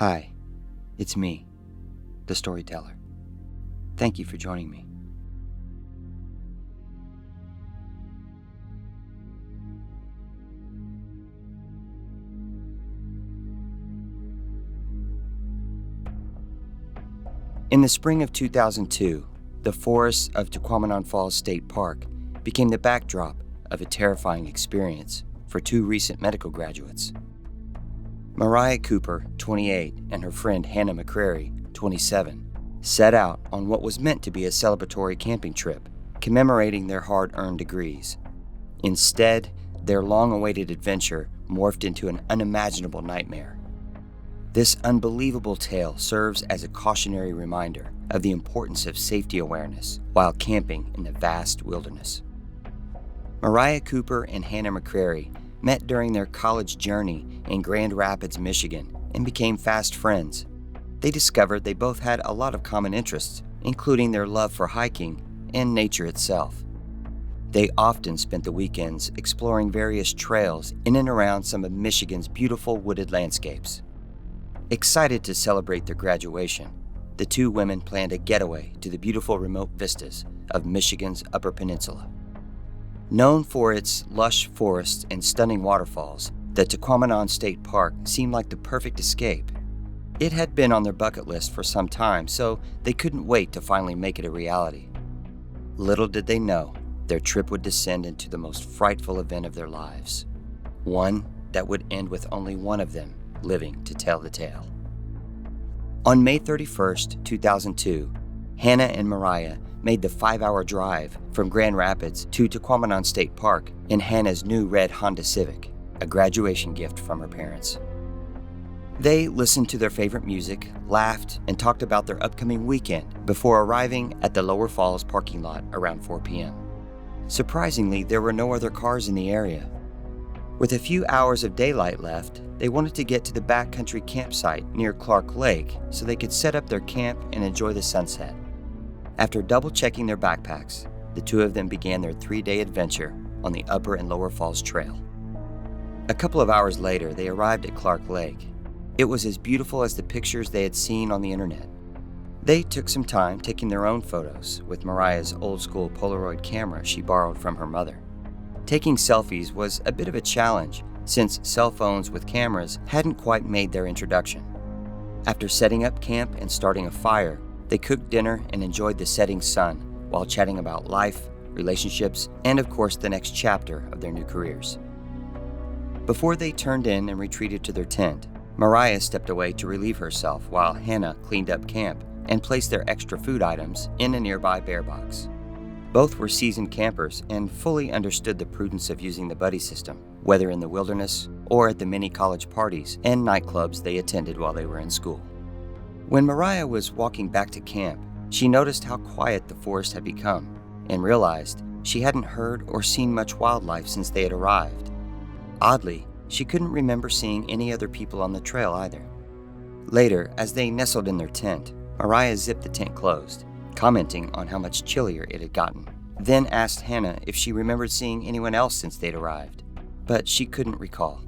Hi, it's me, the storyteller. Thank you for joining me. In the spring of 2002, the forests of Tequamanon Falls State Park became the backdrop of a terrifying experience for two recent medical graduates. Mariah Cooper, 28, and her friend Hannah McCrary, 27, set out on what was meant to be a celebratory camping trip, commemorating their hard-earned degrees. Instead, their long-awaited adventure morphed into an unimaginable nightmare. This unbelievable tale serves as a cautionary reminder of the importance of safety awareness while camping in the vast wilderness. Mariah Cooper and Hannah McCrary met during their college journey in Grand Rapids, Michigan, and became fast friends. They discovered they both had a lot of common interests, including their love for hiking and nature itself. They often spent the weekends exploring various trails in and around some of Michigan's beautiful wooded landscapes. Excited to celebrate their graduation, the two women planned a getaway to the beautiful remote vistas of Michigan's Upper Peninsula. Known for its lush forests and stunning waterfalls, the Tequamanon State Park seemed like the perfect escape. It had been on their bucket list for some time, so they couldn't wait to finally make it a reality. Little did they know, their trip would descend into the most frightful event of their lives, one that would end with only one of them living to tell the tale. On May 31st, 2002, Hannah and Mariah made the 5-hour drive from Grand Rapids to Tequamanon State Park in Hannah's new red Honda Civic, a graduation gift from her parents. They listened to their favorite music, laughed, and talked about their upcoming weekend before arriving at the Lower Falls parking lot around 4 p.m. Surprisingly, there were no other cars in the area. With a few hours of daylight left, they wanted to get to the backcountry campsite near Clark Lake so they could set up their camp and enjoy the sunset. After double-checking their backpacks, the two of them began their 3-day adventure on the Upper and Lower Falls Trail. A couple of hours later, they arrived at Clark Lake. It was as beautiful as the pictures they had seen on the internet. They took some time taking their own photos with Mariah's old-school Polaroid camera she borrowed from her mother. Taking selfies was a bit of a challenge since cell phones with cameras hadn't quite made their introduction. After setting up camp and starting a fire, they cooked dinner and enjoyed the setting sun while chatting about life, relationships, and of course the next chapter of their new careers. Before they turned in and retreated to their tent, Mariah stepped away to relieve herself while Hannah cleaned up camp and placed their extra food items in a nearby bear box. Both were seasoned campers and fully understood the prudence of using the buddy system, whether in the wilderness or at the many college parties and nightclubs they attended while they were in school. When Mariah was walking back to camp, she noticed how quiet the forest had become and realized she hadn't heard or seen much wildlife since they had arrived. Oddly, she couldn't remember seeing any other people on the trail either. Later, as they nestled in their tent, Mariah zipped the tent closed, commenting on how much chillier it had gotten, then asked Hannah if she remembered seeing anyone else since they'd arrived, but she couldn't recall.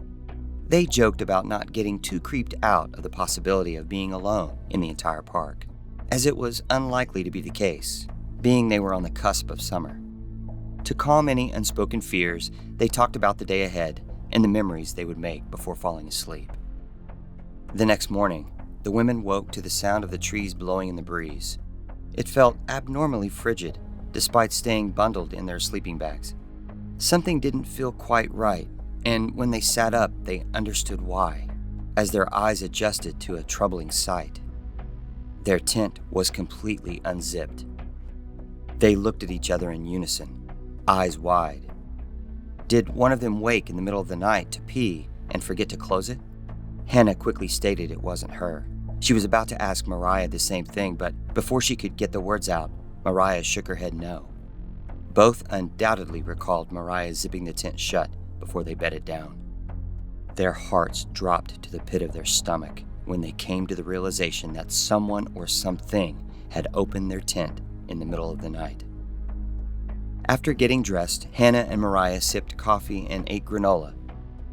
They joked about not getting too creeped out of the possibility of being alone in the entire park, as it was unlikely to be the case, being they were on the cusp of summer. To calm any unspoken fears, they talked about the day ahead and the memories they would make before falling asleep. The next morning, the women woke to the sound of the trees blowing in the breeze. It felt abnormally frigid, despite staying bundled in their sleeping bags. Something didn't feel quite right, and when they sat up, they understood why, as their eyes adjusted to a troubling sight. Their tent was completely unzipped. They looked at each other in unison, eyes wide. Did one of them wake in the middle of the night to pee and forget to close it? Hannah quickly stated it wasn't her. She was about to ask Mariah the same thing, but before she could get the words out, Mariah shook her head no. Both undoubtedly recalled Mariah zipping the tent shut before they bedded down. Their hearts dropped to the pit of their stomach when they came to the realization that someone or something had opened their tent in the middle of the night. After getting dressed, Hannah and Mariah sipped coffee and ate granola.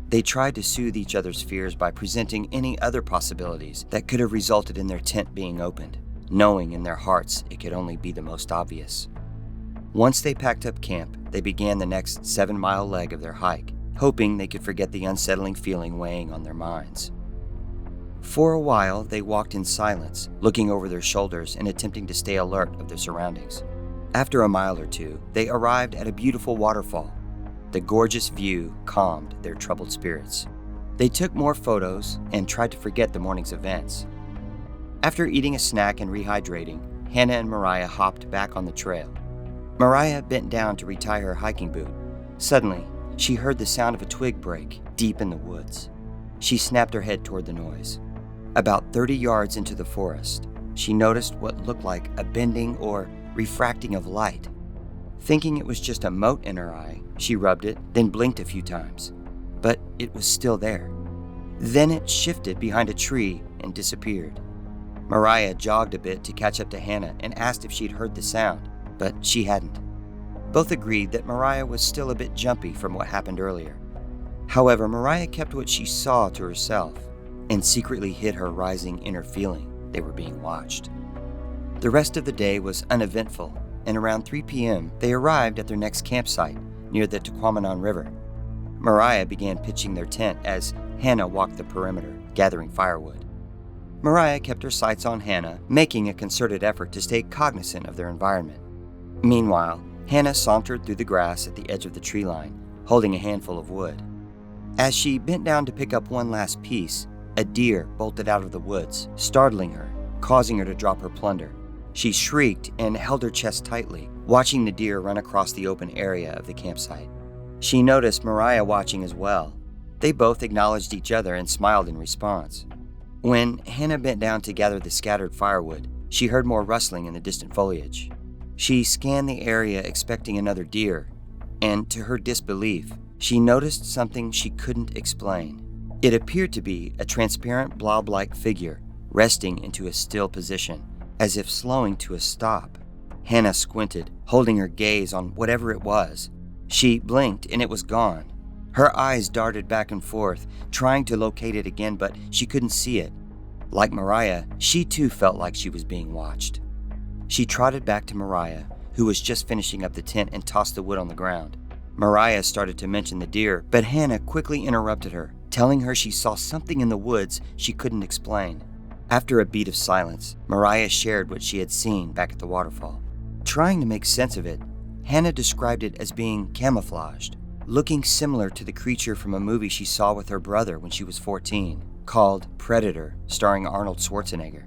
They tried to soothe each other's fears by presenting any other possibilities that could have resulted in their tent being opened, knowing in their hearts it could only be the most obvious. Once they packed up camp, they began the next 7-mile leg of their hike, hoping they could forget the unsettling feeling weighing on their minds. For a while, they walked in silence, looking over their shoulders and attempting to stay alert of their surroundings. After a mile or two, they arrived at a beautiful waterfall. The gorgeous view calmed their troubled spirits. They took more photos and tried to forget the morning's events. After eating a snack and rehydrating, Hannah and Mariah hopped back on the trail. Mariah bent down to retie her hiking boot. Suddenly, she heard the sound of a twig break deep in the woods. She snapped her head toward the noise. About 30 yards into the forest, she noticed what looked like a bending or refracting of light. Thinking it was just a mote in her eye, she rubbed it, then blinked a few times. But it was still there. Then it shifted behind a tree and disappeared. Mariah jogged a bit to catch up to Hannah and asked if she'd heard the sound, but she hadn't. Both agreed that Mariah was still a bit jumpy from what happened earlier. However, Mariah kept what she saw to herself and secretly hid her rising inner feeling they were being watched. The rest of the day was uneventful, and around 3 p.m., they arrived at their next campsite near the Tuquamanon River. Mariah began pitching their tent as Hannah walked the perimeter, gathering firewood. Mariah kept her sights on Hannah, making a concerted effort to stay cognizant of their environment. Meanwhile, Hannah sauntered through the grass at the edge of the tree line, holding a handful of wood. As she bent down to pick up one last piece, a deer bolted out of the woods, startling her, causing her to drop her plunder. She shrieked and held her chest tightly, watching the deer run across the open area of the campsite. She noticed Mariah watching as well. They both acknowledged each other and smiled in response. When Hannah bent down to gather the scattered firewood, she heard more rustling in the distant foliage. She scanned the area expecting another deer, and to her disbelief, she noticed something she couldn't explain. It appeared to be a transparent blob-like figure resting into a still position, as if slowing to a stop. Hannah squinted, holding her gaze on whatever it was. She blinked and it was gone. Her eyes darted back and forth, trying to locate it again, but she couldn't see it. Like Mariah, she too felt like she was being watched. She trotted back to Mariah, who was just finishing up the tent, and tossed the wood on the ground. Mariah started to mention the deer, but Hannah quickly interrupted her, telling her she saw something in the woods she couldn't explain. After a beat of silence, Mariah shared what she had seen back at the waterfall. Trying to make sense of it, Hannah described it as being camouflaged, looking similar to the creature from a movie she saw with her brother when she was 14, called Predator, starring Arnold Schwarzenegger.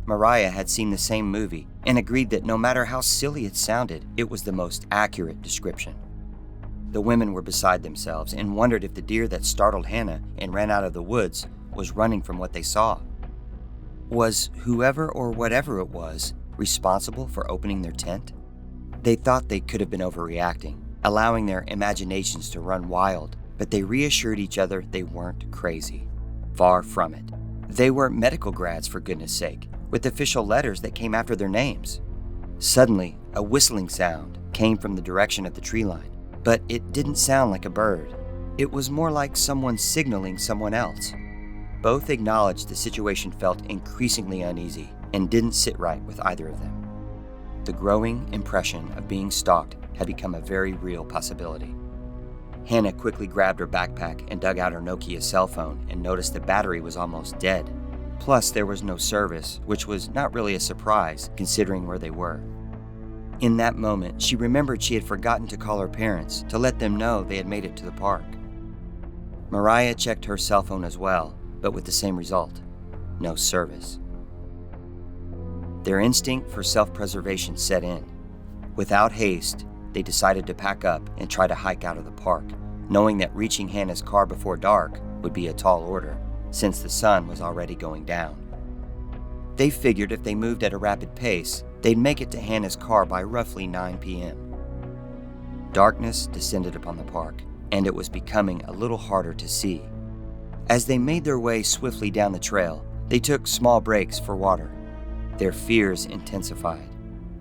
Mariah had seen the same movie and agreed that no matter how silly it sounded, it was the most accurate description. The women were beside themselves and wondered if the deer that startled Hannah and ran out of the woods was running from what they saw. Was whoever or whatever it was responsible for opening their tent? They thought they could have been overreacting, allowing their imaginations to run wild, but they reassured each other they weren't crazy. Far from it. They were medical grads, for goodness sake, with official letters that came after their names. Suddenly, a whistling sound came from the direction of the tree line, but it didn't sound like a bird. It was more like someone signaling someone else. Both acknowledged the situation felt increasingly uneasy and didn't sit right with either of them. The growing impression of being stalked had become a very real possibility. Hannah quickly grabbed her backpack and dug out her Nokia cell phone and noticed the battery was almost dead. Plus, there was no service, which was not really a surprise considering where they were. In that moment, she remembered she had forgotten to call her parents to let them know they had made it to the park. Mariah checked her cell phone as well, but with the same result: no service. Their instinct for self-preservation set in. Without haste, they decided to pack up and try to hike out of the park, knowing that reaching Hannah's car before dark would be a tall order, since the sun was already going down. They figured if they moved at a rapid pace, they'd make it to Hannah's car by roughly 9 p.m. Darkness descended upon the park, and it was becoming a little harder to see. As they made their way swiftly down the trail, they took small breaks for water. Their fears intensified,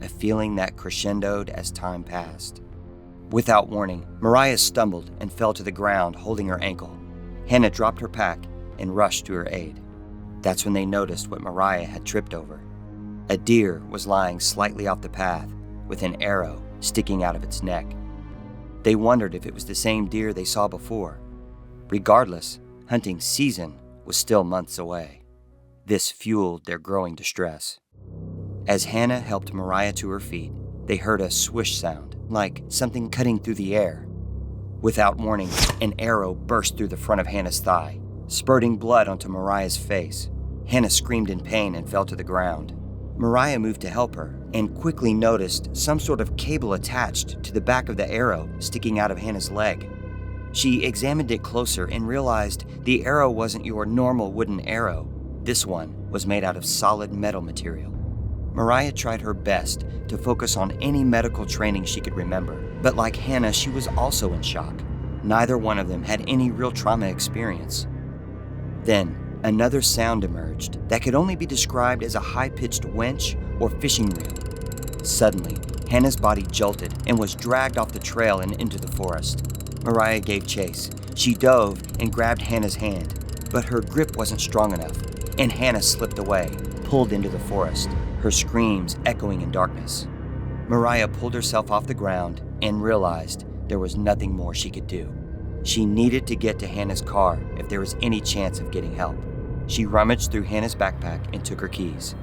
a feeling that crescendoed as time passed. Without warning, Mariah stumbled and fell to the ground, holding her ankle. Hannah dropped her pack and rushed to her aid. That's when they noticed what Mariah had tripped over. A deer was lying slightly off the path with an arrow sticking out of its neck. They wondered if it was the same deer they saw before. Regardless, hunting season was still months away. This fueled their growing distress. As Hannah helped Mariah to her feet, they heard a swish sound, like something cutting through the air. Without warning, an arrow burst through the front of Hannah's thigh, spurting blood onto Mariah's face. Hannah screamed in pain and fell to the ground. Mariah moved to help her and quickly noticed some sort of cable attached to the back of the arrow sticking out of Hannah's leg. She examined it closer and realized the arrow wasn't your normal wooden arrow. This one was made out of solid metal material. Mariah tried her best to focus on any medical training she could remember, but like Hannah, she was also in shock. Neither one of them had any real trauma experience. Then, another sound emerged that could only be described as a high-pitched winch or fishing reel. Suddenly, Hannah's body jolted and was dragged off the trail and into the forest. Mariah gave chase. She dove and grabbed Hannah's hand, but her grip wasn't strong enough, and Hannah slipped away, pulled into the forest, her screams echoing in darkness. Mariah pulled herself off the ground and realized there was nothing more she could do. She needed to get to Hannah's car if there was any chance of getting help. She rummaged through Hannah's backpack and took her keys.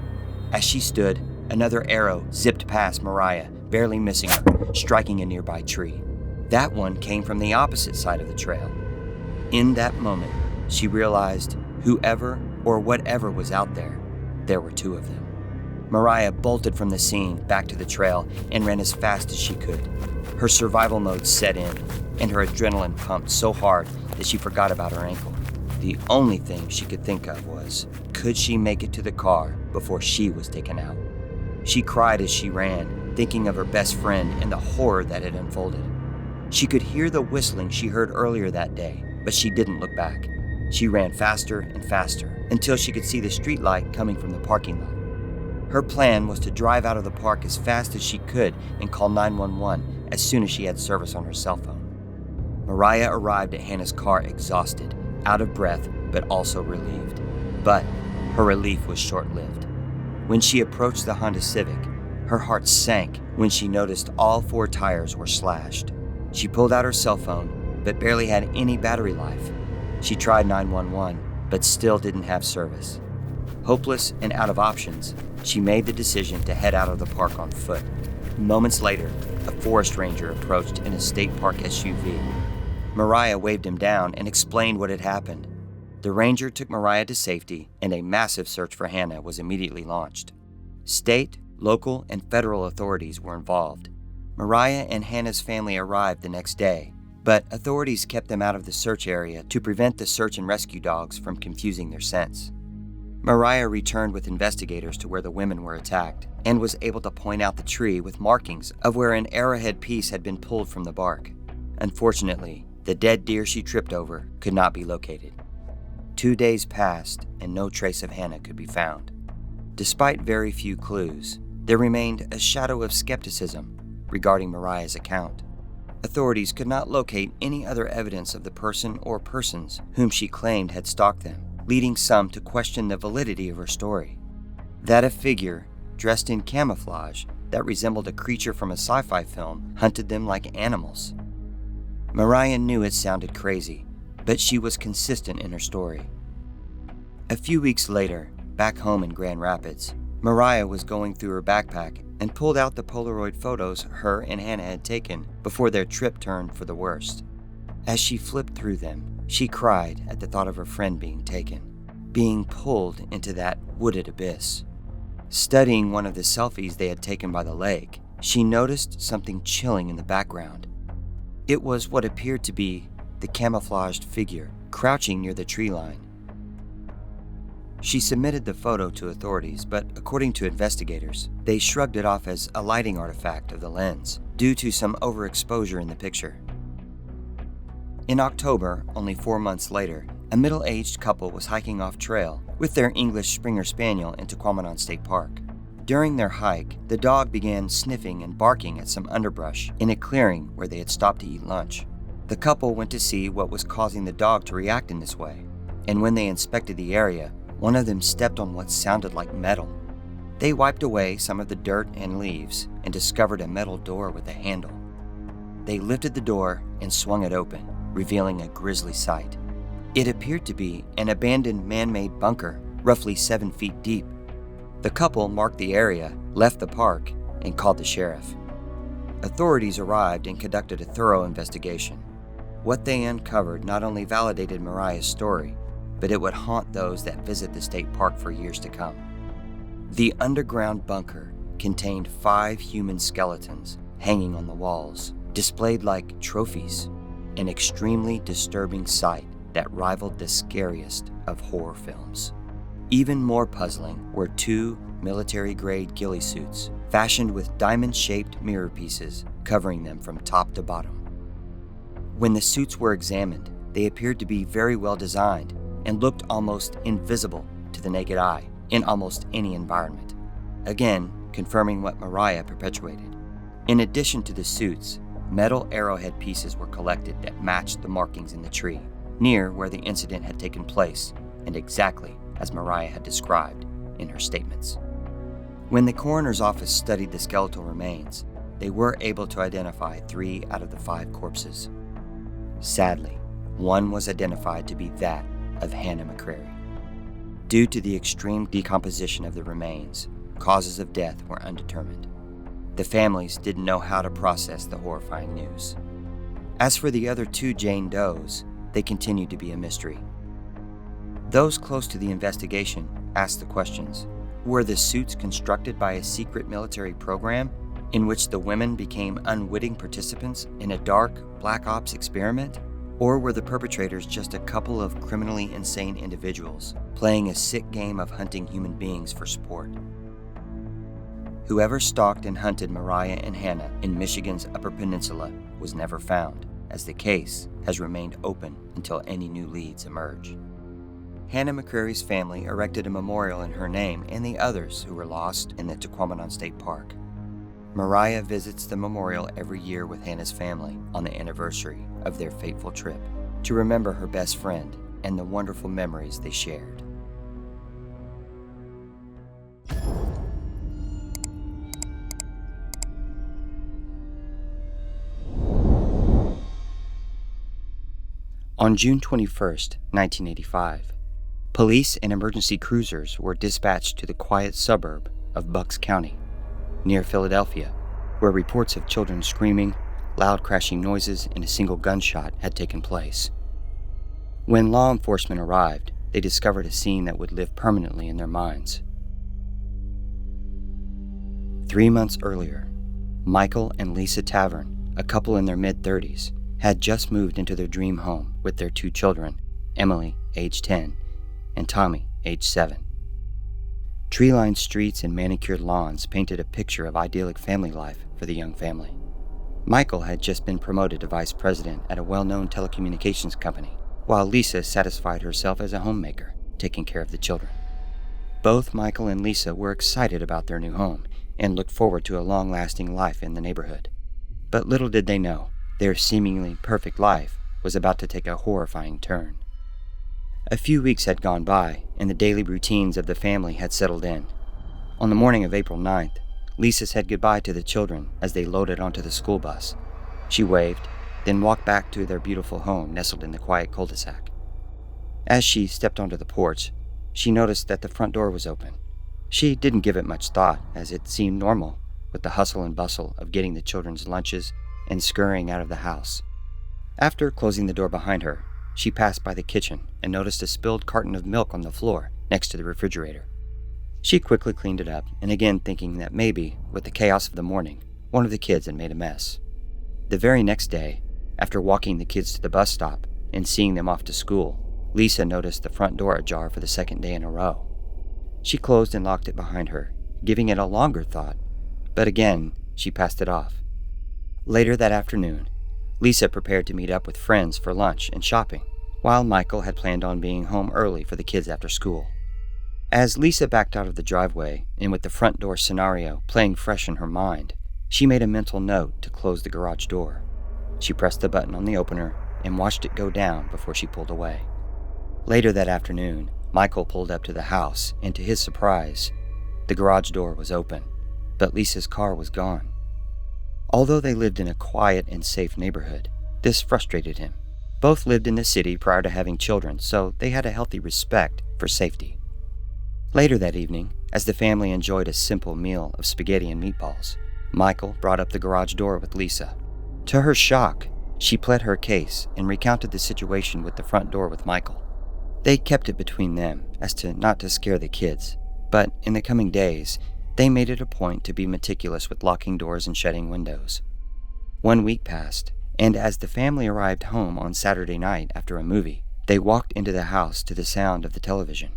As she stood, another arrow zipped past Mariah, barely missing her, striking a nearby tree. That one came from the opposite side of the trail. In that moment, she realized whoever or whatever was out there, there were two of them. Mariah bolted from the scene back to the trail and ran as fast as she could. Her survival mode set in, and her adrenaline pumped so hard that she forgot about her ankle. The only thing she could think of was, could she make it to the car before she was taken out? She cried as she ran, thinking of her best friend and the horror that had unfolded. She could hear the whistling she heard earlier that day, but she didn't look back. She ran faster and faster until she could see the streetlight coming from the parking lot. Her plan was to drive out of the park as fast as she could and call 911 as soon as she had service on her cell phone. Mariah arrived at Hannah's car exhausted, out of breath, but also relieved. But her relief was short-lived. When she approached the Honda Civic, her heart sank when she noticed all 4 tires were slashed. She pulled out her cell phone, but barely had any battery life. She tried 911, but still didn't have service. Hopeless and out of options, she made the decision to head out of the park on foot. Moments later, a forest ranger approached in a state park SUV. Mariah waved him down and explained what had happened. The ranger took Mariah to safety, and a massive search for Hannah was immediately launched. State, local, and federal authorities were involved. Mariah and Hannah's family arrived the next day, but authorities kept them out of the search area to prevent the search and rescue dogs from confusing their scents. Mariah returned with investigators to where the women were attacked and was able to point out the tree with markings of where an arrowhead piece had been pulled from the bark. Unfortunately, the dead deer she tripped over could not be located. 2 days passed and no trace of Hannah could be found. Despite very few clues, there remained a shadow of skepticism regarding Mariah's account. Authorities could not locate any other evidence of the person or persons whom she claimed had stalked them, leading some to question the validity of her story. That a figure, dressed in camouflage, that resembled a creature from a sci-fi film, hunted them like animals. Mariah knew it sounded crazy, but she was consistent in her story. A few weeks later, back home in Grand Rapids, Mariah was going through her backpack and pulled out the Polaroid photos her and Hannah had taken before their trip turned for the worst. As she flipped through them, she cried at the thought of her friend being taken, being pulled into that wooded abyss. Studying one of the selfies they had taken by the lake, she noticed something chilling in the background. It was what appeared to be the camouflaged figure crouching near the tree line. She submitted the photo to authorities, but according to investigators, they shrugged it off as a lighting artifact of the lens due to some overexposure in the picture. In October, only 4 months later, a middle-aged couple was hiking off trail with their English Springer Spaniel into Tequamanon State Park. During their hike, the dog began sniffing and barking at some underbrush in a clearing where they had stopped to eat lunch. The couple went to see what was causing the dog to react in this way, and when they inspected the area, one of them stepped on what sounded like metal. They wiped away some of the dirt and leaves and discovered a metal door with a handle. They lifted the door and swung it open, revealing a grisly sight. It appeared to be an abandoned man-made bunker, roughly 7 feet deep. The couple marked the area, left the park, and called the sheriff. Authorities arrived and conducted a thorough investigation. What they uncovered not only validated Mariah's story, but it would haunt those that visit the state park for years to come. The underground bunker contained 5 human skeletons hanging on the walls, displayed like trophies, an extremely disturbing sight that rivaled the scariest of horror films. Even more puzzling were 2 military-grade ghillie suits fashioned with diamond-shaped mirror pieces covering them from top to bottom. When the suits were examined, they appeared to be very well designed and looked almost invisible to the naked eye in almost any environment, again confirming what Mariah perpetuated. In addition to the suits, metal arrowhead pieces were collected that matched the markings in the tree, near where the incident had taken place, and exactly as Mariah had described in her statements. When the coroner's office studied the skeletal remains, they were able to identify 3 out of the 5 corpses. Sadly, one was identified to be that of Hannah McCrary. Due to the extreme decomposition of the remains, causes of death were undetermined. The families didn't know how to process the horrifying news. As for the other 2 Jane Does, they continued to be a mystery. Those close to the investigation asked the questions: were the suits constructed by a secret military program in which the women became unwitting participants in a dark black ops experiment? Or were the perpetrators just a couple of criminally insane individuals playing a sick game of hunting human beings for sport? Whoever stalked and hunted Mariah and Hannah in Michigan's Upper Peninsula was never found, as the case has remained open until any new leads emerge. Hannah McCrary's family erected a memorial in her name and the others who were lost in the Tequamanon State Park. Mariah visits the memorial every year with Hannah's family on the anniversary of their fateful trip to remember her best friend and the wonderful memories they shared. On June 21st, 1985, police and emergency cruisers were dispatched to the quiet suburb of Bucks County, near Philadelphia, where reports of children screaming, loud crashing noises, and a single gunshot had taken place. When law enforcement arrived, they discovered a scene that would live permanently in their minds. 3 months earlier, Michael and Lisa Tavern, a couple in their mid-30s, had just moved into their dream home with their 2 children, Emily, age 10, and Tommy, age 7. Tree-lined streets and manicured lawns painted a picture of idyllic family life for the young family. Michael had just been promoted to vice president at a well-known telecommunications company, while Lisa satisfied herself as a homemaker, taking care of the children. Both Michael and Lisa were excited about their new home and looked forward to a long-lasting life in the neighborhood. But little did they know, their seemingly perfect life was about to take a horrifying turn. A few weeks had gone by, and the daily routines of the family had settled in. On the morning of April 9th, Lisa said goodbye to the children as they loaded onto the school bus. She waved, then walked back to their beautiful home nestled in the quiet cul-de-sac. As she stepped onto the porch, she noticed that the front door was open. She didn't give it much thought, as it seemed normal, with the hustle and bustle of getting the children's lunches and scurrying out of the house. After closing the door behind her, she passed by the kitchen and noticed a spilled carton of milk on the floor next to the refrigerator. She quickly cleaned it up, and again thinking that maybe, with the chaos of the morning, one of the kids had made a mess. The very next day, after walking the kids to the bus stop and seeing them off to school, Lisa noticed the front door ajar for the 2nd day in a row. She closed and locked it behind her, giving it a longer thought, but again, she passed it off. Later that afternoon, Lisa prepared to meet up with friends for lunch and shopping, while Michael had planned on being home early for the kids after school. As Lisa backed out of the driveway, and with the front door scenario playing fresh in her mind, she made a mental note to close the garage door. She pressed the button on the opener and watched it go down before she pulled away. Later that afternoon, Michael pulled up to the house, and to his surprise, the garage door was open, but Lisa's car was gone. Although they lived in a quiet and safe neighborhood, this frustrated him. Both lived in the city prior to having children, so they had a healthy respect for safety. Later that evening, as the family enjoyed a simple meal of spaghetti and meatballs, Michael brought up the garage door with Lisa. To her shock, she pled her case and recounted the situation with the front door with Michael. They kept it between them as to not to scare the kids, but in the coming days, they made it a point to be meticulous with locking doors and shutting windows. 1 week passed, and as the family arrived home on Saturday night after a movie, they walked into the house to the sound of the television.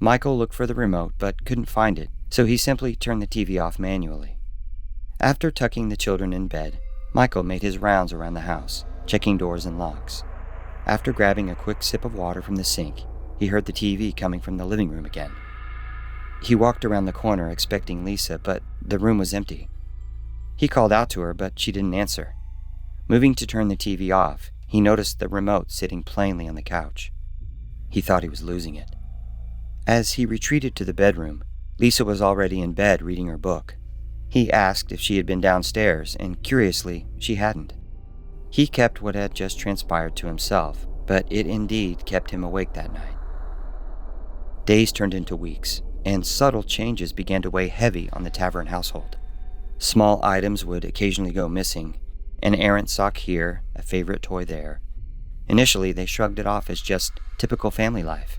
Michael looked for the remote but couldn't find it, so he simply turned the TV off manually. After tucking the children in bed, Michael made his rounds around the house, checking doors and locks. After grabbing a quick sip of water from the sink, he heard the TV coming from the living room again. He walked around the corner expecting Lisa, but the room was empty. He called out to her, but she didn't answer. Moving to turn the TV off, he noticed the remote sitting plainly on the couch. He thought he was losing it. As he retreated to the bedroom, Lisa was already in bed reading her book. He asked if she had been downstairs, and curiously, she hadn't. He kept what had just transpired to himself, but it indeed kept him awake that night. Days turned into weeks, and subtle changes began to weigh heavy on the tavern household. Small items would occasionally go missing, an errant sock here, a favorite toy there. Initially, they shrugged it off as just typical family life.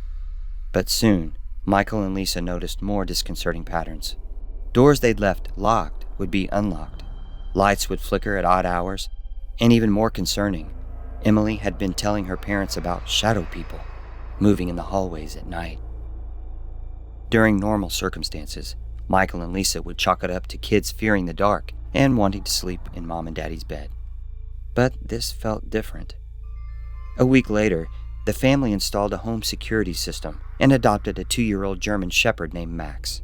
But soon, Michael and Lisa noticed more disconcerting patterns. Doors they'd left locked would be unlocked. Lights would flicker at odd hours, and even more concerning, Emily had been telling her parents about shadow people moving in the hallways at night. During normal circumstances, Michael and Lisa would chalk it up to kids fearing the dark and wanting to sleep in Mom and Daddy's bed. But this felt different. A week later, the family installed a home security system and adopted a 2-year-old German Shepherd named Max.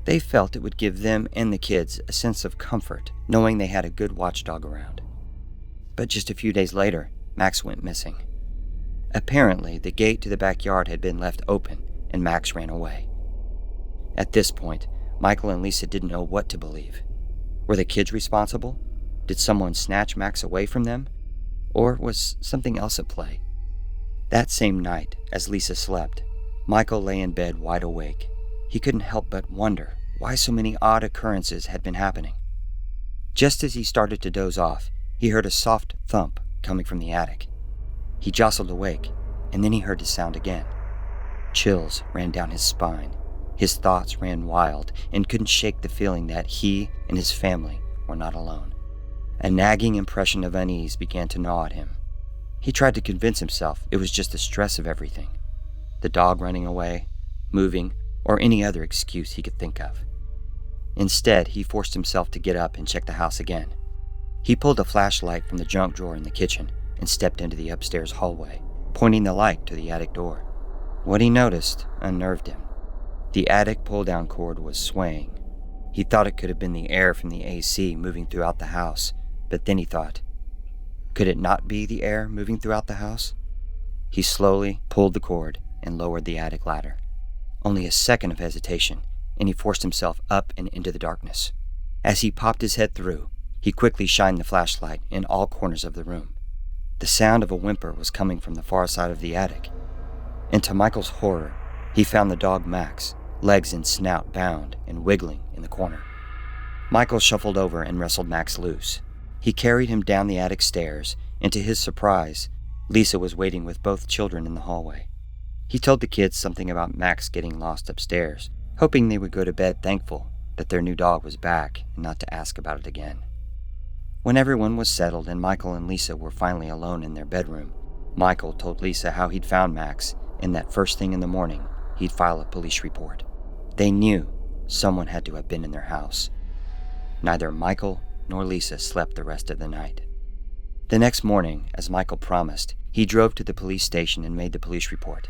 They felt it would give them and the kids a sense of comfort, knowing they had a good watchdog around. But just a few days later, Max went missing. Apparently, the gate to the backyard had been left open, and Max ran away. At this point, Michael and Lisa didn't know what to believe. Were the kids responsible? Did someone snatch Max away from them? Or was something else at play? That same night, as Lisa slept, Michael lay in bed wide awake. He couldn't help but wonder why so many odd occurrences had been happening. Just as he started to doze off, he heard a soft thump coming from the attic. He jostled awake, and then he heard the sound again. Chills ran down his spine. His thoughts ran wild and couldn't shake the feeling that he and his family were not alone. A nagging impression of unease began to gnaw at him. He tried to convince himself it was just the stress of everything. The dog running away, moving, or any other excuse he could think of. Instead, he forced himself to get up and check the house again. He pulled a flashlight from the junk drawer in the kitchen and stepped into the upstairs hallway, pointing the light to the attic door. What he noticed unnerved him. The attic pull-down cord was swaying. He thought it could have been the air from the AC moving throughout the house, but then he thought, could it not be the air moving throughout the house? He slowly pulled the cord and lowered the attic ladder. Only a second of hesitation, and he forced himself up and into the darkness. As he popped his head through, he quickly shined the flashlight in all corners of the room. The sound of a whimper was coming from the far side of the attic. And to Michael's horror, he found the dog Max, legs and snout bound and wiggling in the corner. Michael shuffled over and wrestled Max loose. He carried him down the attic stairs, and to his surprise, Lisa was waiting with both children in the hallway. He told the kids something about Max getting lost upstairs, hoping they would go to bed thankful that their new dog was back and not to ask about it again. When everyone was settled and Michael and Lisa were finally alone in their bedroom, Michael told Lisa how he'd found Max and that first thing in the morning, he'd file a police report. They knew someone had to have been in their house. Neither Michael nor Lisa slept the rest of the night. The next morning, as Michael promised, he drove to the police station and made the police report.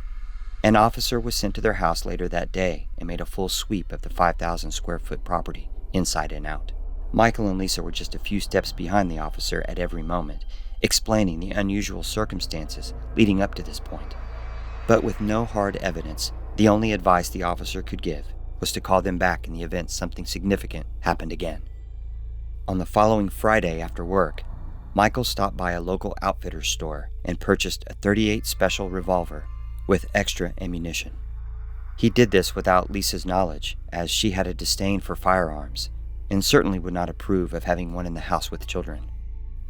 An officer was sent to their house later that day and made a full sweep of the 5,000 square foot property, inside and out. Michael and Lisa were just a few steps behind the officer at every moment, explaining the unusual circumstances leading up to this point. But with no hard evidence, the only advice the officer could give was to call them back in the event something significant happened again. On the following Friday after work, Michael stopped by a local outfitter store and purchased a .38 special revolver with extra ammunition. He did this without Lisa's knowledge, as she had a disdain for firearms and certainly would not approve of having one in the house with children.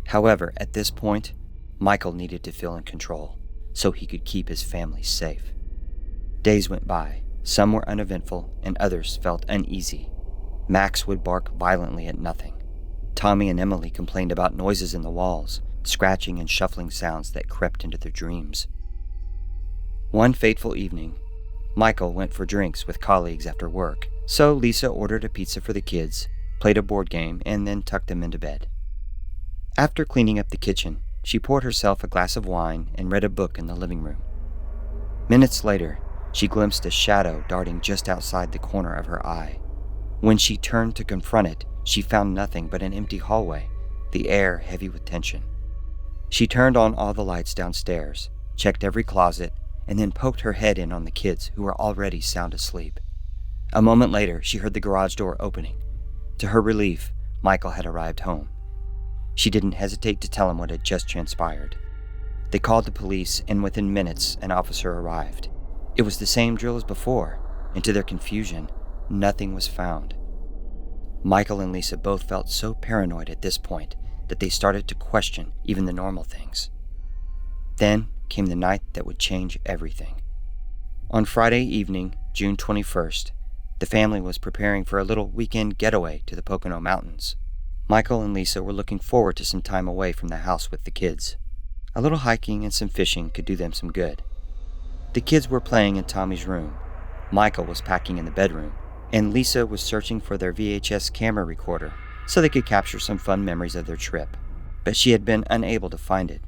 However, at this point, Michael needed to feel in control so he could keep his family safe. Days went by. Some were uneventful and others felt uneasy. Max would bark violently at nothing. Tommy and Emily complained about noises in the walls, scratching and shuffling sounds that crept into their dreams. One fateful evening, Michael went for drinks with colleagues after work, so Lisa ordered a pizza for the kids, played a board game, and then tucked them into bed. After cleaning up the kitchen, she poured herself a glass of wine and read a book in the living room. Minutes later, she glimpsed a shadow darting just outside the corner of her eye. When she turned to confront it, she found nothing but an empty hallway, the air heavy with tension. She turned on all the lights downstairs, checked every closet, and then poked her head in on the kids who were already sound asleep. A moment later, she heard the garage door opening. To her relief, Michael had arrived home. She didn't hesitate to tell him what had just transpired. They called the police, and within minutes, an officer arrived. It was the same drill as before, and to their confusion, nothing was found. Michael and Lisa both felt so paranoid at this point that they started to question even the normal things. Then came the night that would change everything. On Friday evening, June 21st, the family was preparing for a little weekend getaway to the Pocono Mountains. Michael and Lisa were looking forward to some time away from the house with the kids. A little hiking and some fishing could do them some good. The kids were playing in Tommy's room. Michael was packing in the bedroom, and Lisa was searching for their VHS camera recorder so they could capture some fun memories of their trip. But she had been unable to find it.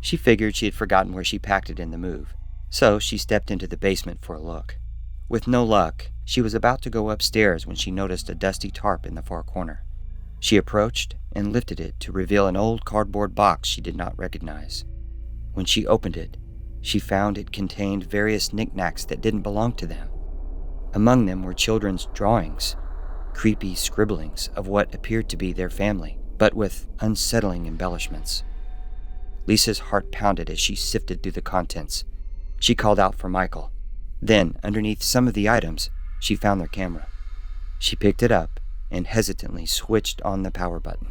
She figured she had forgotten where she packed it in the move, so she stepped into the basement for a look. With no luck, she was about to go upstairs when she noticed a dusty tarp in the far corner. She approached and lifted it to reveal an old cardboard box she did not recognize. When she opened it, she found it contained various knickknacks that didn't belong to them. Among them were children's drawings, creepy scribblings of what appeared to be their family, but with unsettling embellishments. Lisa's heart pounded as she sifted through the contents. She called out for Michael. Then, underneath some of the items, she found their camera. She picked it up and hesitantly switched on the power button.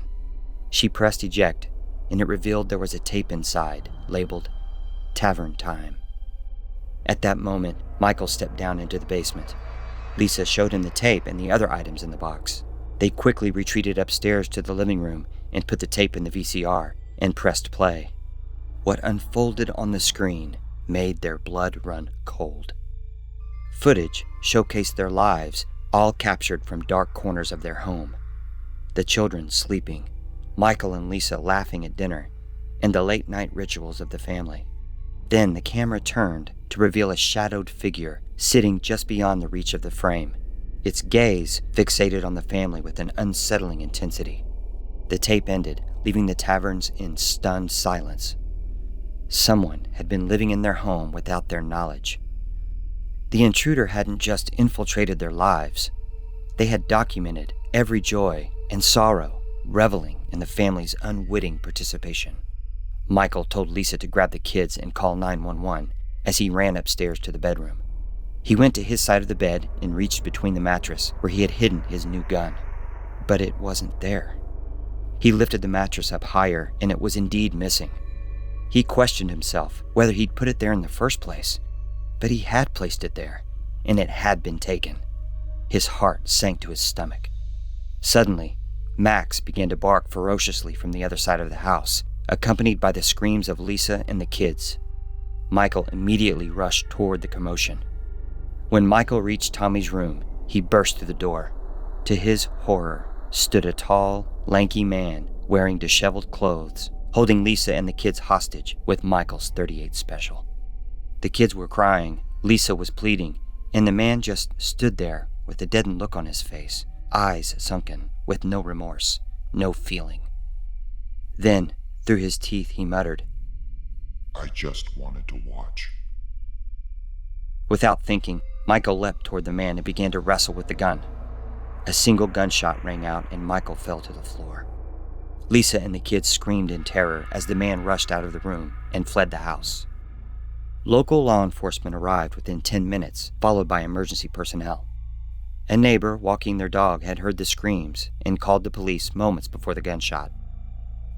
She pressed eject, and it revealed there was a tape inside, labeled Tavern Time. At that moment, Michael stepped down into the basement. Lisa showed him the tape and the other items in the box. They quickly retreated upstairs to the living room and put the tape in the VCR and pressed play. What unfolded on the screen made their blood run cold. Footage showcased their lives, all captured from dark corners of their home. The children sleeping, Michael and Lisa laughing at dinner, and the late-night rituals of the family. Then the camera turned to reveal a shadowed figure sitting just beyond the reach of the frame, its gaze fixated on the family with an unsettling intensity. The tape ended, leaving the taverns in stunned silence. Someone had been living in their home without their knowledge. The intruder hadn't just infiltrated their lives. They had documented every joy and sorrow, reveling in the family's unwitting participation. Michael told Lisa to grab the kids and call 911 as he ran upstairs to the bedroom. He went to his side of the bed and reached between the mattress where he had hidden his new gun. But it wasn't there. He lifted the mattress up higher, and it was indeed missing. He questioned himself whether he'd put it there in the first place, but he had placed it there, and it had been taken. His heart sank to his stomach. Suddenly, Max began to bark ferociously from the other side of the house, accompanied by the screams of Lisa and the kids. Michael immediately rushed toward the commotion. When Michael reached Tommy's room, he burst through the door. To his horror, stood a tall, lanky man wearing disheveled clothes, holding Lisa and the kids hostage with Michael's .38 special. The kids were crying, Lisa was pleading, and the man just stood there with a deadened look on his face, eyes sunken, with no remorse. no feeling. Then, through his teeth, he muttered, "I just wanted to watch." Without thinking, Michael leapt toward the man and began to wrestle with the gun. A single gunshot rang out and Michael fell to the floor. Lisa and the kids screamed in terror as the man rushed out of the room and fled the house. Local law enforcement arrived within 10 minutes, followed by emergency personnel. A neighbor walking their dog had heard the screams and called the police moments before the gunshot.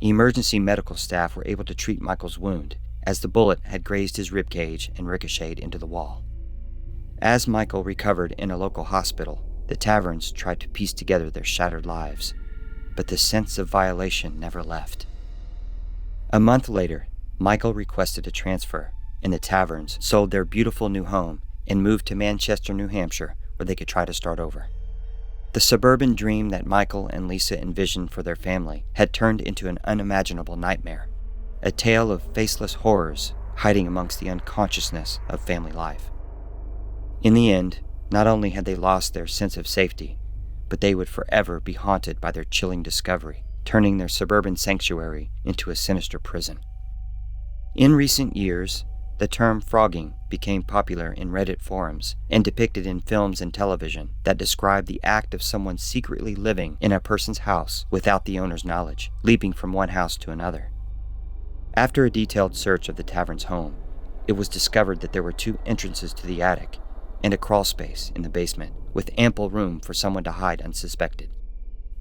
Emergency medical staff were able to treat Michael's wound, as the bullet had grazed his ribcage and ricocheted into the wall. As Michael recovered in a local hospital, the taverns tried to piece together their shattered lives, but the sense of violation never left. A month later, Michael requested a transfer, and the taverns sold their beautiful new home and moved to Manchester, New Hampshire, where they could try to start over. The suburban dream that Michael and Lisa envisioned for their family had turned into an unimaginable nightmare, a tale of faceless horrors hiding amongst the unconsciousness of family life. In the end, not only had they lost their sense of safety, but they would forever be haunted by their chilling discovery, turning their suburban sanctuary into a sinister prison. In recent years, the term frogging became popular in Reddit forums and depicted in films and television that describe the act of someone secretly living in a person's house without the owner's knowledge, leaping from one house to another. After a detailed search of the tavern's home, it was discovered that there were 2 entrances to the attic and a crawl space in the basement, with ample room for someone to hide unsuspected.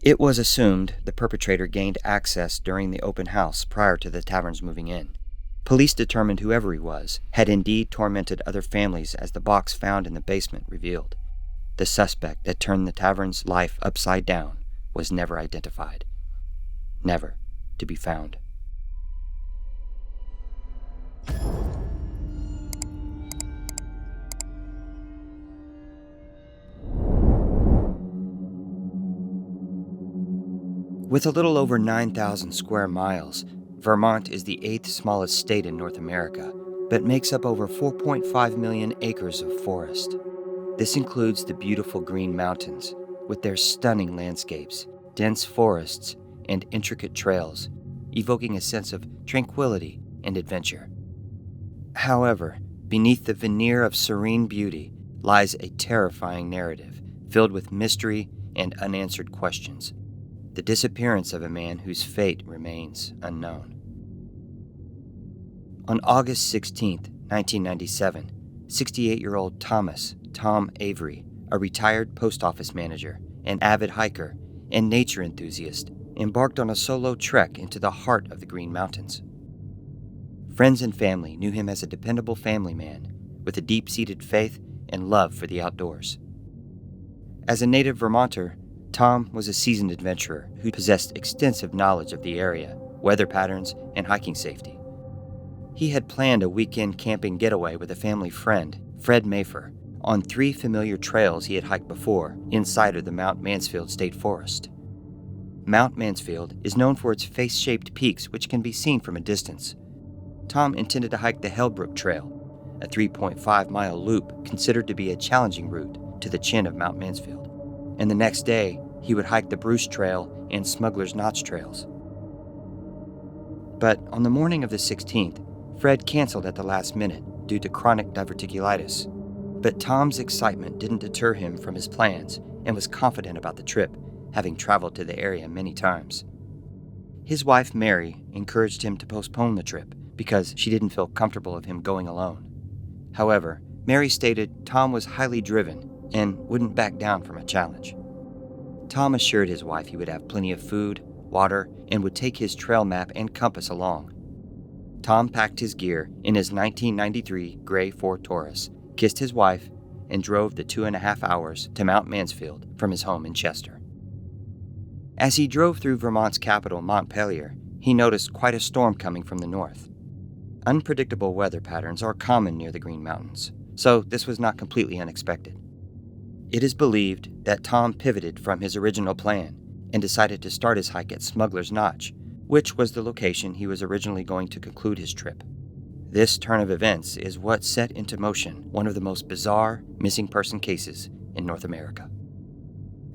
It was assumed the perpetrator gained access during the open house prior to the tavern's moving in. Police determined whoever he was had indeed tormented other families, as the box found in the basement revealed. The suspect that turned the tavern's life upside down was never identified, never to be found. With a little over 9,000 square miles, Vermont is the 8th smallest state in North America, but makes up over 4.5 million acres of forest. This includes the beautiful Green Mountains, with their stunning landscapes, dense forests, and intricate trails, evoking a sense of tranquility and adventure. However, beneath the veneer of serene beauty lies a terrifying narrative filled with mystery and unanswered questions. The disappearance of a man whose fate remains unknown. On August 16, 1997, 68-year-old Tom Avery, a retired post office manager, an avid hiker, and nature enthusiast, embarked on a solo trek into the heart of the Green Mountains. Friends and family knew him as a dependable family man with a deep-seated faith and love for the outdoors. As a native Vermonter, Tom was a seasoned adventurer who possessed extensive knowledge of the area, weather patterns, and hiking safety. He had planned a weekend camping getaway with a family friend, Fred Mayfer, on 3 familiar trails he had hiked before inside of the Mount Mansfield State Forest. Mount Mansfield is known for its face-shaped peaks which can be seen from a distance. Tom intended to hike the Hellbrook Trail, a 3.5-mile loop considered to be a challenging route to the chin of Mount Mansfield. And the next day, he would hike the Bruce Trail and Smuggler's Notch trails. But on the morning of the 16th, Fred canceled at the last minute due to chronic diverticulitis. But Tom's excitement didn't deter him from his plans and was confident about the trip, having traveled to the area many times. His wife, Mary, encouraged him to postpone the trip because she didn't feel comfortable of him going alone. However, Mary stated Tom was highly driven and wouldn't back down from a challenge. Tom assured his wife he would have plenty of food, water, and would take his trail map and compass along. Tom packed his gear in his 1993 gray Ford Taurus, kissed his wife, and drove the 2.5 hours to Mount Mansfield from his home in Chester. As he drove through Vermont's capital, Montpelier, he noticed quite a storm coming from the north. Unpredictable weather patterns are common near the Green Mountains, so this was not completely unexpected. It is believed that Tom pivoted from his original plan and decided to start his hike at Smuggler's Notch, which was the location he was originally going to conclude his trip. This turn of events is what set into motion one of the most bizarre missing person cases in North America.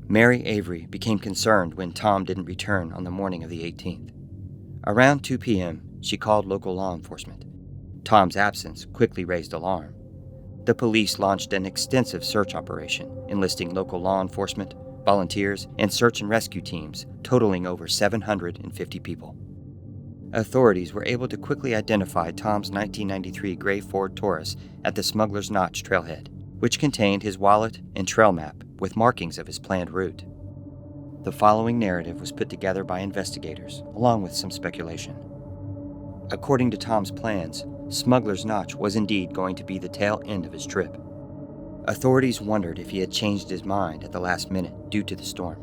Mary Avery became concerned when Tom didn't return on the morning of the 18th. Around 2 p.m., she called local law enforcement. Tom's absence quickly raised alarm. The police launched an extensive search operation, enlisting local law enforcement, volunteers, and search and rescue teams, totaling over 750 people. Authorities were able to quickly identify Tom's 1993 gray Ford Taurus at the Smuggler's Notch trailhead, which contained his wallet and trail map with markings of his planned route. The following narrative was put together by investigators, along with some speculation. According to Tom's plans, Smuggler's Notch was indeed going to be the tail end of his trip. Authorities wondered if he had changed his mind at the last minute due to the storm.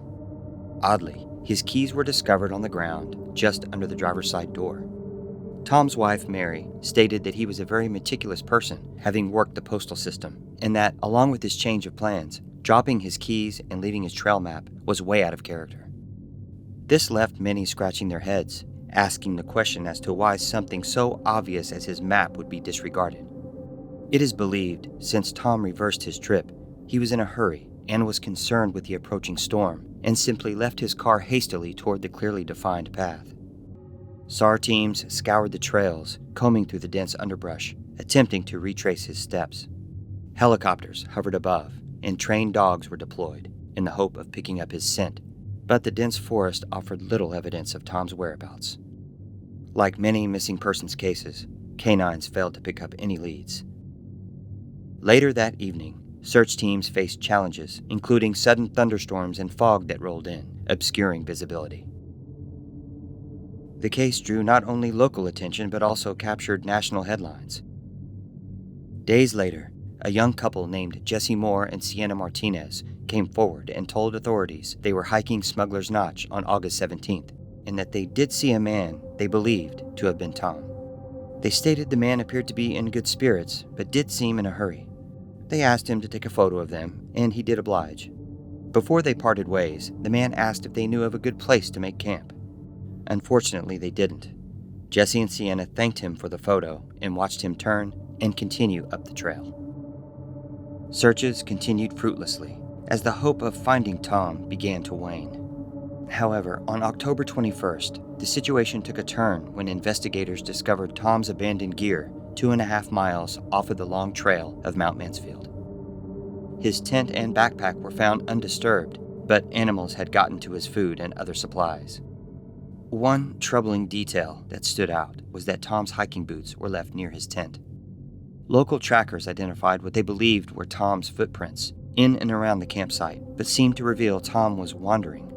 Oddly, his keys were discovered on the ground just under the driver's side door. Tom's wife, Mary, stated that he was a very meticulous person, having worked the postal system, and that, along with his change of plans, dropping his keys and leaving his trail map was way out of character. This left many scratching their heads, asking the question as to why something so obvious as his map would be disregarded. It is believed, since Tom reversed his trip, he was in a hurry and was concerned with the approaching storm, and simply left his car hastily toward the clearly defined path. SAR teams scoured the trails, combing through the dense underbrush, attempting to retrace his steps. Helicopters hovered above, and trained dogs were deployed, in the hope of picking up his scent, but the dense forest offered little evidence of Tom's whereabouts. Like many missing persons cases, canines failed to pick up any leads. Later that evening, search teams faced challenges, including sudden thunderstorms and fog that rolled in, obscuring visibility. The case drew not only local attention but also captured national headlines. Days later, a young couple named Jesse Moore and Sienna Martinez came forward and told authorities they were hiking Smuggler's Notch on August 17th, and that they did see a man they believed to have been Tom. They stated the man appeared to be in good spirits, but did seem in a hurry. They asked him to take a photo of them, and he did oblige. Before they parted ways, the man asked if they knew of a good place to make camp. Unfortunately, they didn't. Jesse and Sienna thanked him for the photo and watched him turn and continue up the trail. Searches continued fruitlessly as the hope of finding Tom began to wane. However, on October 21st, the situation took a turn when investigators discovered Tom's abandoned gear 2.5 miles off of the long trail of Mount Mansfield. His tent and backpack were found undisturbed, but animals had gotten to his food and other supplies. One troubling detail that stood out was that Tom's hiking boots were left near his tent. Local trackers identified what they believed were Tom's footprints in and around the campsite, but seemed to reveal Tom was wandering.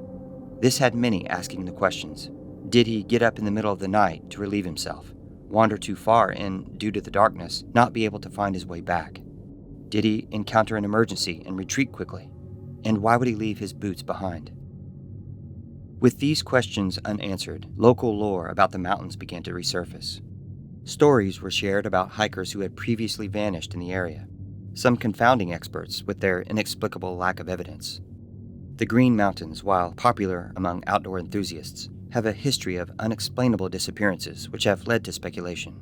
This had many asking the questions. Did he get up in the middle of the night to relieve himself, wander too far and, due to the darkness, not be able to find his way back? Did he encounter an emergency and retreat quickly? And why would he leave his boots behind? With these questions unanswered, local lore about the mountains began to resurface. Stories were shared about hikers who had previously vanished in the area, some confounding experts with their inexplicable lack of evidence. The Green Mountains, while popular among outdoor enthusiasts, have a history of unexplainable disappearances which have led to speculation.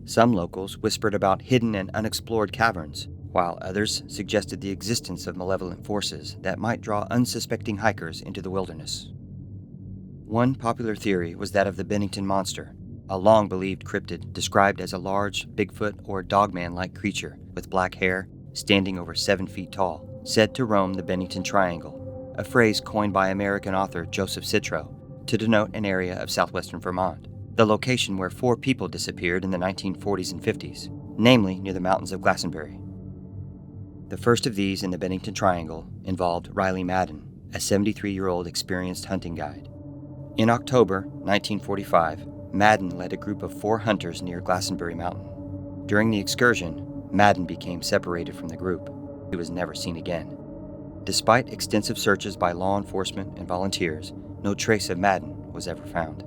Some locals whispered about hidden and unexplored caverns, while others suggested the existence of malevolent forces that might draw unsuspecting hikers into the wilderness. One popular theory was that of the Bennington Monster, a long-believed cryptid described as a large, Bigfoot or dogman-like creature with black hair, standing over 7 feet tall, said to roam the Bennington Triangle, a phrase coined by American author Joseph Citro to denote an area of southwestern Vermont, the location where 4 people disappeared in the 1940s and 50s, namely near the mountains of Glastonbury. The first of these in the Bennington Triangle involved Riley Madden, a 73-year-old experienced hunting guide. In October 1945, Madden led a group of 4 hunters near Glastonbury Mountain. During the excursion, Madden became separated from the group. He was never seen again. Despite extensive searches by law enforcement and volunteers, no trace of Madden was ever found.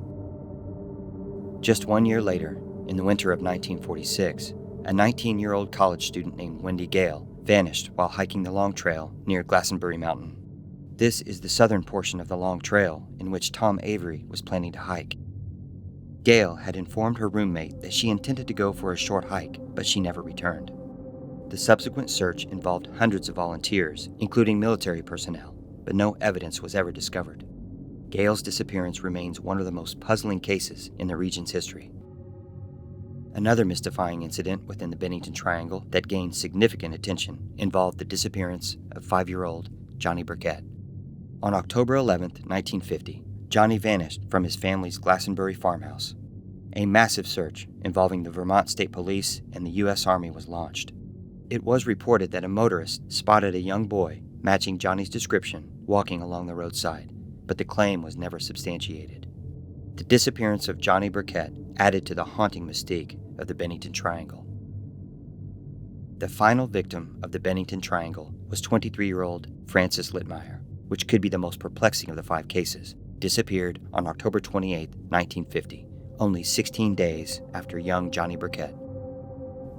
Just 1 year later, in the winter of 1946, a 19-year-old college student named Wendy Gale vanished while hiking the Long Trail near Glastonbury Mountain. This is the southern portion of the Long Trail in which Tom Avery was planning to hike. Gale had informed her roommate that she intended to go for a short hike, but she never returned. The subsequent search involved hundreds of volunteers, including military personnel, but no evidence was ever discovered. Gail's disappearance remains one of the most puzzling cases in the region's history. Another mystifying incident within the Bennington Triangle that gained significant attention involved the disappearance of 5-year-old Johnny Burkett. On October 11, 1950, Johnny vanished from his family's Glastonbury farmhouse. A massive search involving the Vermont State Police and the U.S. Army was launched. It was reported that a motorist spotted a young boy matching Johnny's description walking along the roadside, but the claim was never substantiated. The disappearance of Johnny Burkett added to the haunting mystique of the Bennington Triangle. The final victim of the Bennington Triangle was 23-year-old Frances Littmeyer, which could be the most perplexing of the 5 cases, disappeared on October 28, 1950, only 16 days after young Johnny Burkett.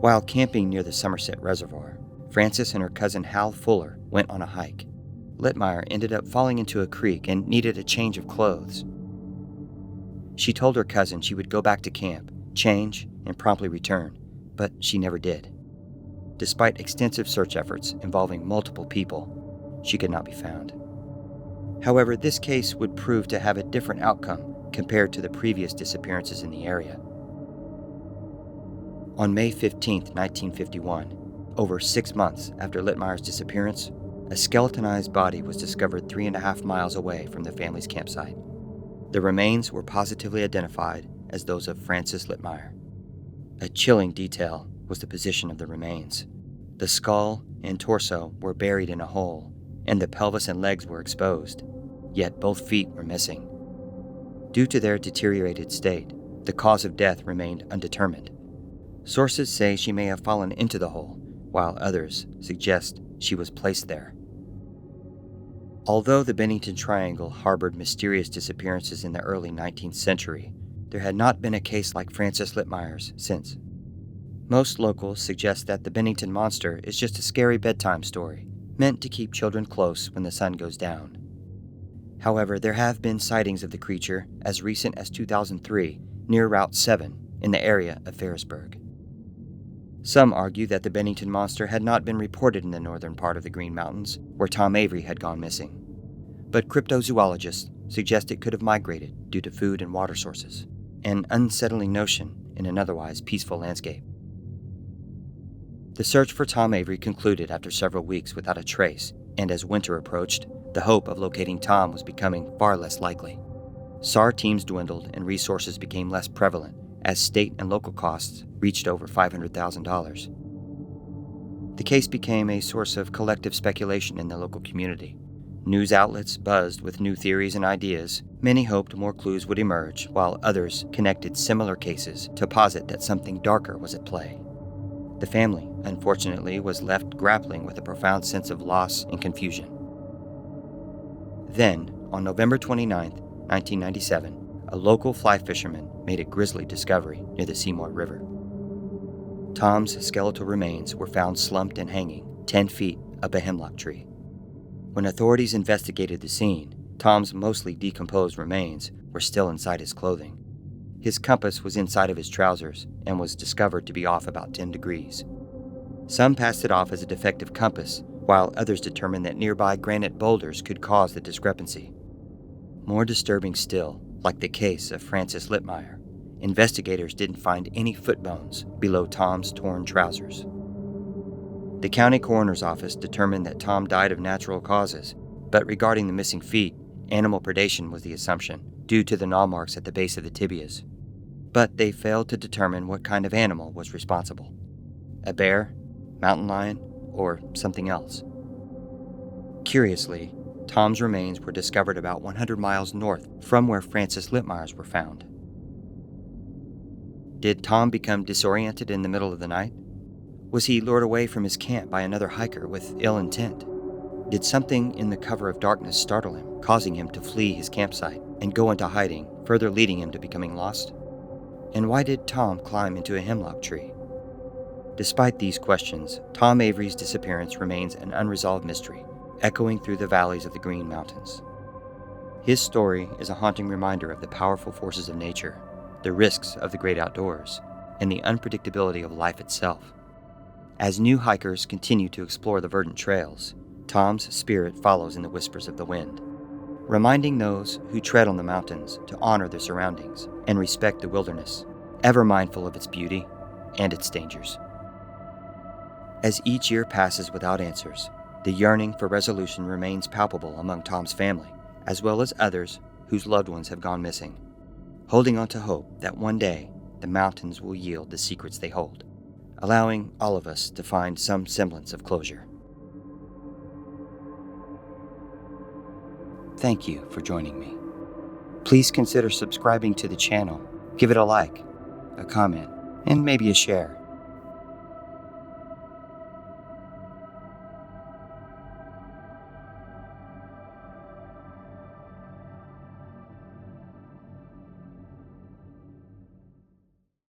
While camping near the Somerset Reservoir, Frances and her cousin Hal Fuller went on a hike. Littmeyer ended up falling into a creek and needed a change of clothes. She told her cousin she would go back to camp, change, and promptly return, but she never did. Despite extensive search efforts involving multiple people, she could not be found. However, this case would prove to have a different outcome compared to the previous disappearances in the area. On May 15, 1951, over 6 months after Littmeyer's disappearance, a skeletonized body was discovered 3.5 miles away from the family's campsite. The remains were positively identified as those of Frances Littmeyer. A chilling detail was the position of the remains. The skull and torso were buried in a hole, and the pelvis and legs were exposed, yet both feet were missing. Due to their deteriorated state, the cause of death remained undetermined. Sources say she may have fallen into the hole, while others suggest she was placed there. Although the Bennington Triangle harbored mysterious disappearances in the early 19th century, there had not been a case like Frances Littmeyer's since. Most locals suggest that the Bennington Monster is just a scary bedtime story, meant to keep children close when the sun goes down. However, there have been sightings of the creature as recent as 2003 near Route 7 in the area of Ferrisburg. Some argue that the Bennington Monster had not been reported in the northern part of the Green Mountains, where Tom Avery had gone missing. But cryptozoologists suggest it could have migrated due to food and water sources, an unsettling notion in an otherwise peaceful landscape. The search for Tom Avery concluded after several weeks without a trace, and as winter approached, the hope of locating Tom was becoming far less likely. SAR teams dwindled and resources became less prevalent as state and local costs reached over $500,000. The case became a source of collective speculation in the local community. News outlets buzzed with new theories and ideas. Many hoped more clues would emerge, while others connected similar cases to posit that something darker was at play. The family, unfortunately, was left grappling with a profound sense of loss and confusion. Then, on November 29, 1997, a local fly fisherman made a grisly discovery near the Seymour River. Tom's skeletal remains were found slumped and hanging 10 feet up a hemlock tree. When authorities investigated the scene, Tom's mostly decomposed remains were still inside his clothing. His compass was inside of his trousers and was discovered to be off about 10 degrees. Some passed it off as a defective compass, while others determined that nearby granite boulders could cause the discrepancy. More disturbing still, like the case of Frances Littmeyer, investigators didn't find any foot bones below Tom's torn trousers. The county coroner's office determined that Tom died of natural causes, but regarding the missing feet, animal predation was the assumption, due to the gnaw marks at the base of the tibias. But they failed to determine what kind of animal was responsible. A bear, mountain lion, or something else. Curiously, Tom's remains were discovered about 100 miles north from where Frances Littmeyer's were found. Did Tom become disoriented in the middle of the night? Was he lured away from his camp by another hiker with ill intent? Did something in the cover of darkness startle him, causing him to flee his campsite and go into hiding, further leading him to becoming lost? And why did Tom climb into a hemlock tree? Despite these questions, Tom Avery's disappearance remains an unresolved mystery, echoing through the valleys of the Green Mountains. His story is a haunting reminder of the powerful forces of nature, the risks of the great outdoors, and the unpredictability of life itself. As new hikers continue to explore the verdant trails, Tom's spirit follows in the whispers of the wind, reminding those who tread on the mountains to honor their surroundings and respect the wilderness, ever mindful of its beauty and its dangers. As each year passes without answers, the yearning for resolution remains palpable among Tom's family, as well as others whose loved ones have gone missing, holding on to hope that one day the mountains will yield the secrets they hold, allowing all of us to find some semblance of closure. Thank you for joining me. Please consider subscribing to the channel, give it a like, a comment, and maybe a share.